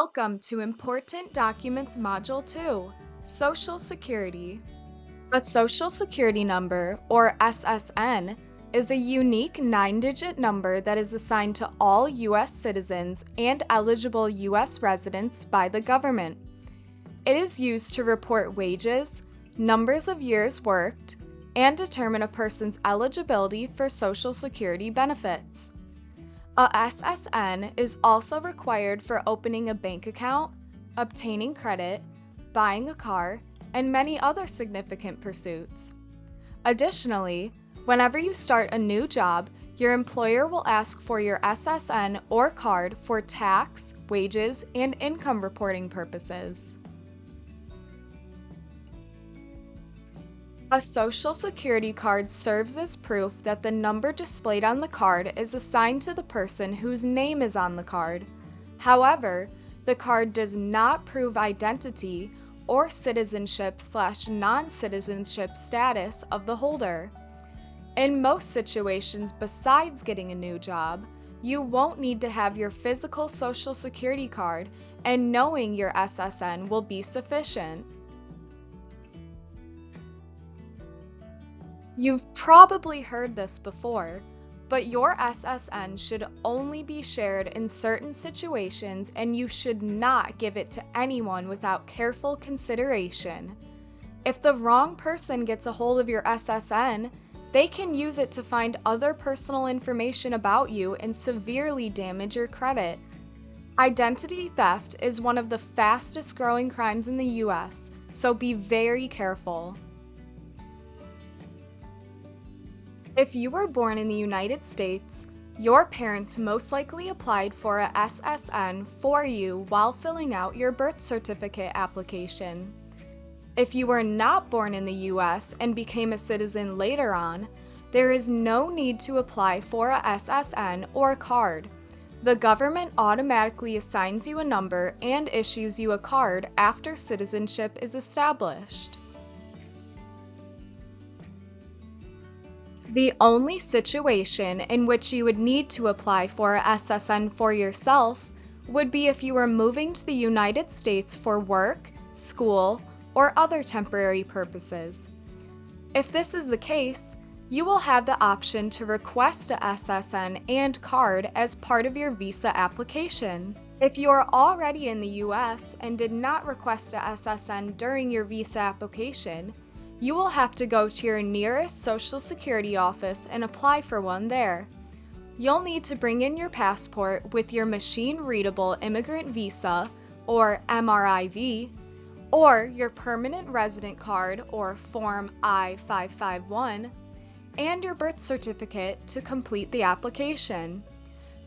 Welcome to Important Documents Module 2, Social Security. A Social Security number, or SSN, is a unique 9-digit number that is assigned to all U.S. citizens and eligible U.S. residents by the government. It is used to report wages, numbers of years worked, and determine a person's eligibility for Social Security benefits. A SSN is also required for opening a bank account, obtaining credit, buying a car, and many other significant pursuits. Additionally, whenever you start a new job, your employer will ask for your SSN or card for tax, wages, and income reporting purposes. A Social Security card serves as proof that the number displayed on the card is assigned to the person whose name is on the card. However, the card does not prove identity or citizenship/non-citizenship status of the holder. In most situations besides getting a new job, you won't need to have your physical Social Security card, and knowing your SSN will be sufficient. You've probably heard this before, but your SSN should only be shared in certain situations, and you should not give it to anyone without careful consideration. If the wrong person gets a hold of your SSN, they can use it to find other personal information about you and severely damage your credit. Identity theft is one of the fastest growing crimes in the U.S., so be very careful. If you were born in the United States, your parents most likely applied for a SSN for you while filling out your birth certificate application. If you were not born in the U.S. and became a citizen later on, there is no need to apply for a SSN or card. The government automatically assigns you a number and issues you a card after citizenship is established. The only situation in which you would need to apply for a SSN for yourself would be if you were moving to the United States for work, school, or other temporary purposes. If this is the case, you will have the option to request a SSN and card as part of your visa application. If you are already in the U.S. and did not request a SSN during your visa application, you will have to go to your nearest Social Security office and apply for one there. You'll need to bring in your passport with your machine-readable immigrant visa, or MRIV, or your permanent resident card, or Form I-551, and your birth certificate to complete the application.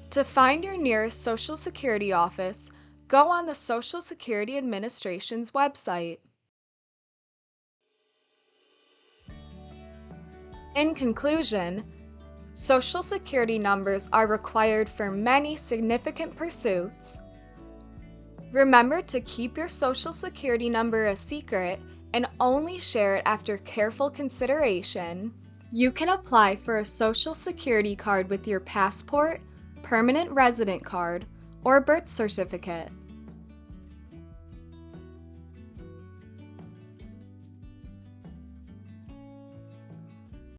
To find your nearest Social Security office, go on the Social Security Administration's website. In conclusion, Social Security numbers are required for many significant pursuits. Remember to keep your Social Security number a secret and only share it after careful consideration. You can apply for a Social Security card with your passport, permanent resident card, or birth certificate.